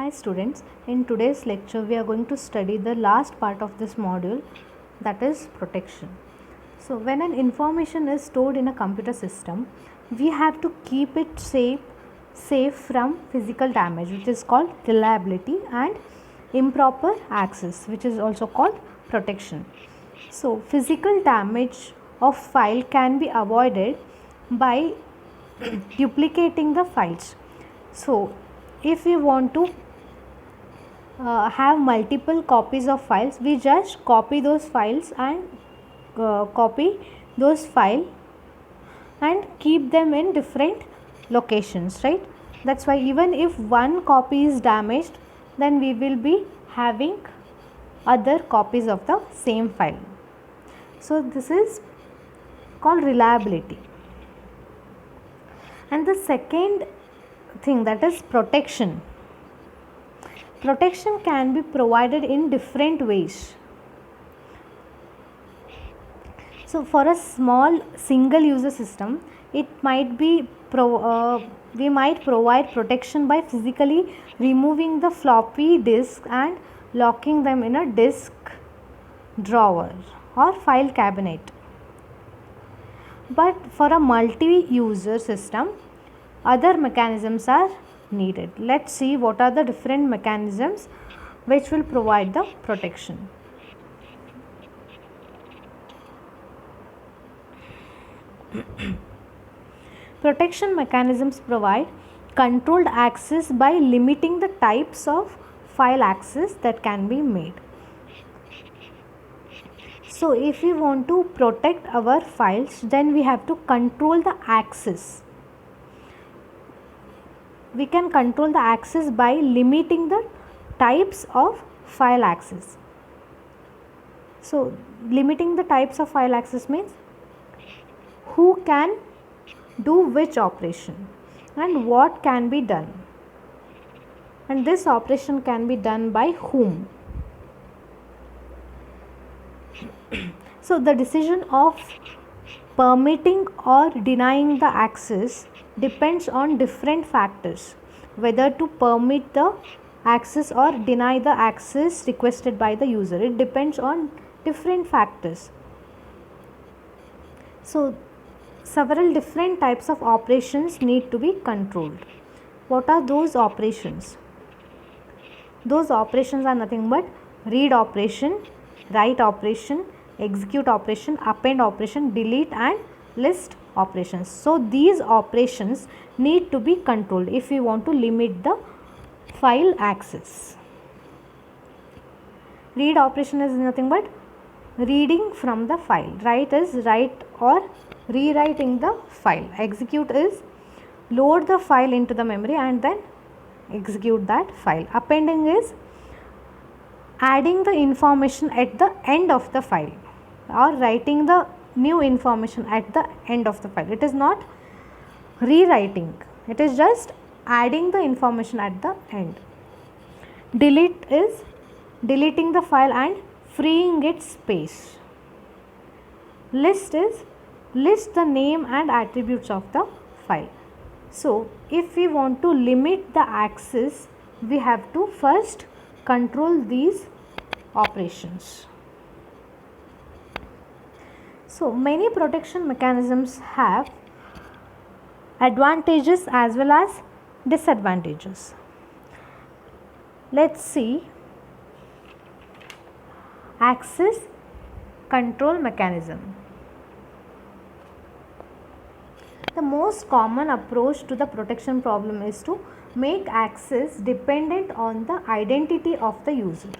Hi students, in today's lecture we are going to study the last part of this module, that is protection. So when an information is stored in a computer system, we have to keep it safe from physical damage, which is called reliability, and improper access, which is also called protection. So physical damage of file can be avoided by duplicating the files. So if we want to have multiple copies of files, we just copy those files and keep them in different locations, right? That's why even if one copy is damaged, then we will be having other copies of the same file. So this is called reliability. And the second thing, that is protection. Protection can be provided in different ways. So for a small single user system, it might be we might provide protection by physically removing the floppy disk and locking them in a disk drawer or file cabinet. But for a multi-user system, other mechanisms are needed. Let's see what are the different mechanisms which will provide the protection. Protection mechanisms provide controlled access by limiting the types of file access that can be made. So if we want to protect our files, then we have to control the access. We can control the access by limiting the types of file access. So limiting the types of file access means who can do which operation and what can be done, and this operation can be done by whom. So the decision of permitting or denying the access depends on different factors, whether to permit the access or deny the access requested by the user. It depends on different factors. So several different types of operations need to be controlled. What are those operations? Those operations are nothing but read operation, write operation, execute operation, append operation, delete and list operations. So these operations need to be controlled if we want to limit the file access. Read operation is nothing but reading from the file. Write is write or rewriting the file. Execute is load the file into the memory and then execute that file. Appending is adding the information at the end of the file or writing the new information at the end of the file. It is not rewriting, it is just adding the information at the end. Delete is deleting the file and freeing its space. List is list the name and attributes of the file. So if we want to limit the access, we have to first control these operations. So many protection mechanisms have advantages as well as disadvantages. Let's see access control mechanism. The most common approach to the protection problem is to make access dependent on the identity of the user.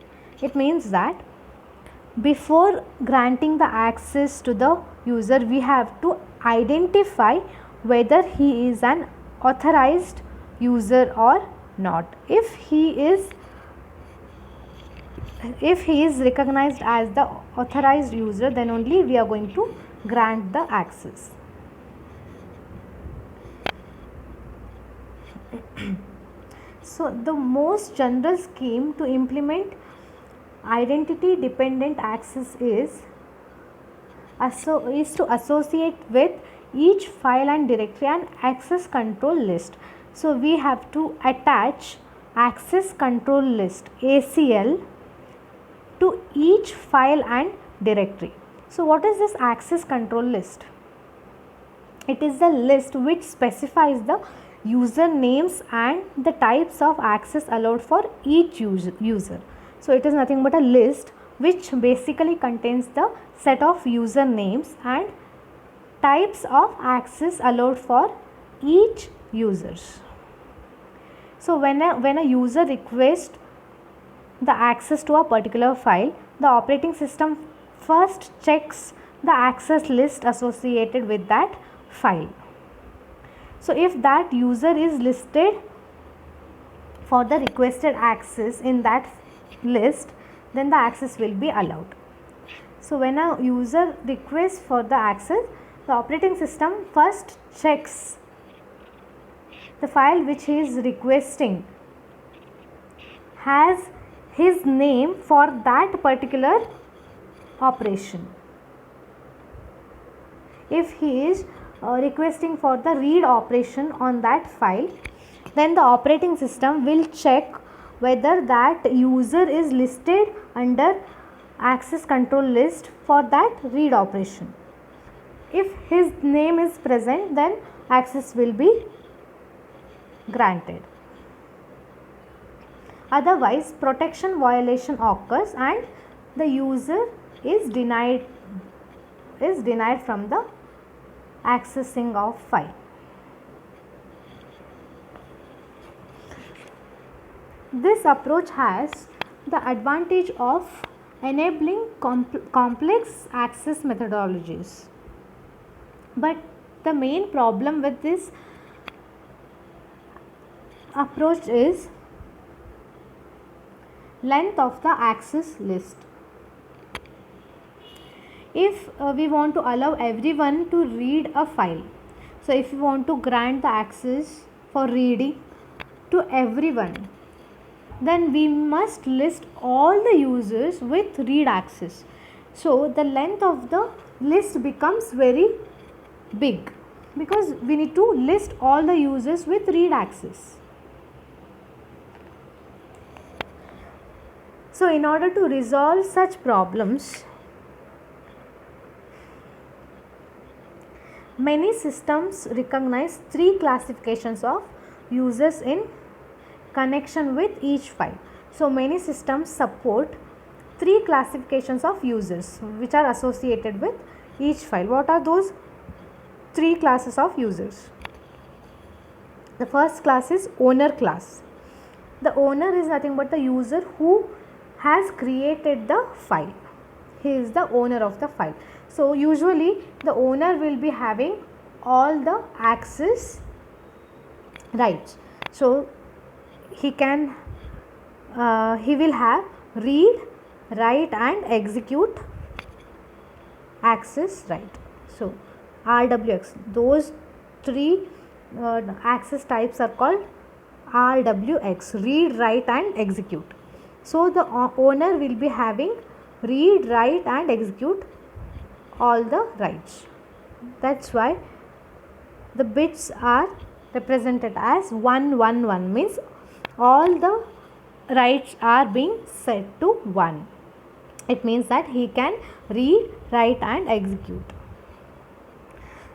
It means that before granting the access to the user, we have to identify whether he is an authorized user or not. If he is recognized as the authorized user, then only we are going to grant the access. So the most general scheme to implement identity dependent access is to associate with each file and directory an access control list. So we have to attach access control list ACL to each file and directory. So what is this access control list? It is the list which specifies the user names and the types of access allowed for each user. So it is nothing but a list which basically contains the set of user names and types of access allowed for each users. So when a user requests the access to a particular file, the operating system first checks the access list associated with that file. So if that user is listed for the requested access in that list, then the access will be allowed. So when a user requests for the access, the operating system first checks the file which he is requesting has his name for that particular operation. If he is requesting for the read operation on that file, then the operating system will check whether that user is listed under access control list for that read operation. If his name is present, then access will be granted. Otherwise, protection violation occurs and the user is denied from the accessing of file. This approach has the advantage of enabling complex access methodologies. But the main problem with this approach is length of the access list. If we want to allow everyone to read a file, so if we want to grant the access for reading to everyone, then we must list all the users with read access. So the length of the list becomes very big because we need to list all the users with read access. So in order to resolve such problems, many systems recognize three classifications of users in connection with each file. So many systems support three classifications of users which are associated with each file. What are those three classes of users? The first class is owner class. The owner is nothing but the user who has created the file. He is the owner of the file. So usually the owner will be having all the access rights. So he will have read, write and execute access right. So RWX, those three access types are called RWX, read, write and execute. So the owner will be having read, write and execute all the rights. That's why the bits are represented as 111, means all the rights are being set to 1. It means that he can read, write and execute.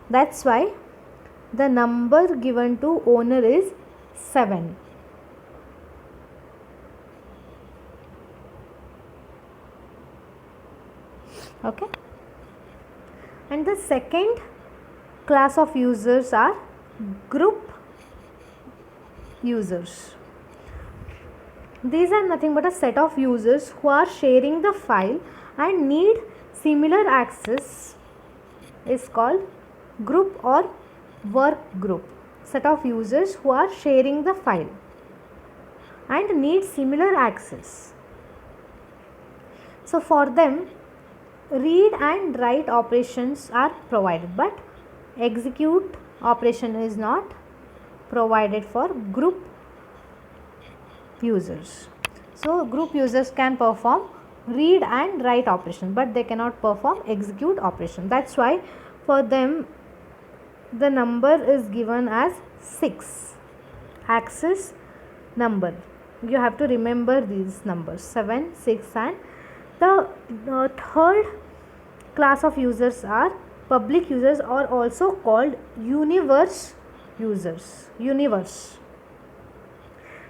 That's why the number given to owner is 7. Okay. And the second class of users are group users. These are nothing but a set of users who are sharing the file and need similar access is called group or work group. Set of users who are sharing the file and need similar access. So for them, read and write operations are provided, but execute operation is not provided for group users. So group users can perform read and write operation, but they cannot perform execute operation. That's why for them the number is given as 6, access number. You have to remember these numbers 7, 6 and the third class of users are public users, or also called universe users. Universe.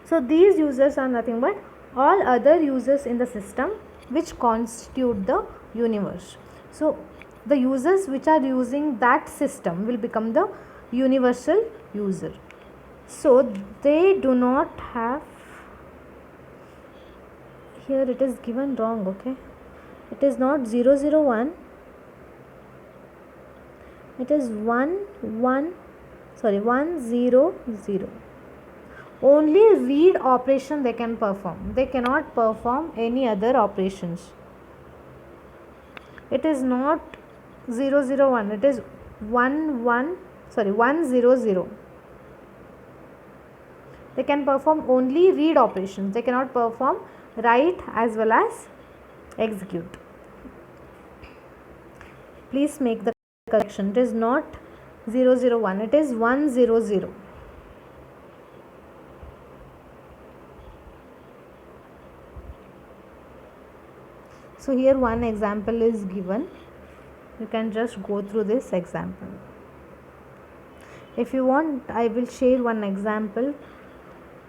So these users are nothing but all other users in the system which constitute the universe. So the users which are using that system will become the universal user. So they do not have, here it is given wrong, okay, it is not 001, it is 100. Only read operation they can perform, they cannot perform any other operations. It is not 001, it is 100. They can perform only read operations, they cannot perform write as well as execute. Please make the correction, it is not 001, it is 100. So here one example is given, you can just go through this example. If you want, I will share one example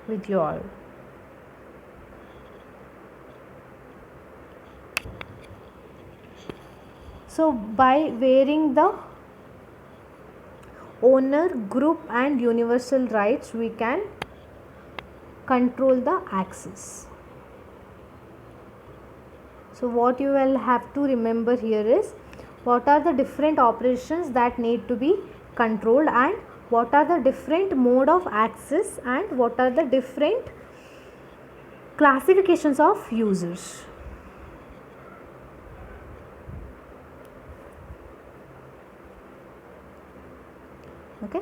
with you all. So by varying the owner, group and universal rights, we can control the access. So what you will have to remember here is what are the different operations that need to be controlled, and what are the different mode of access, and what are the different classifications of users. Okay.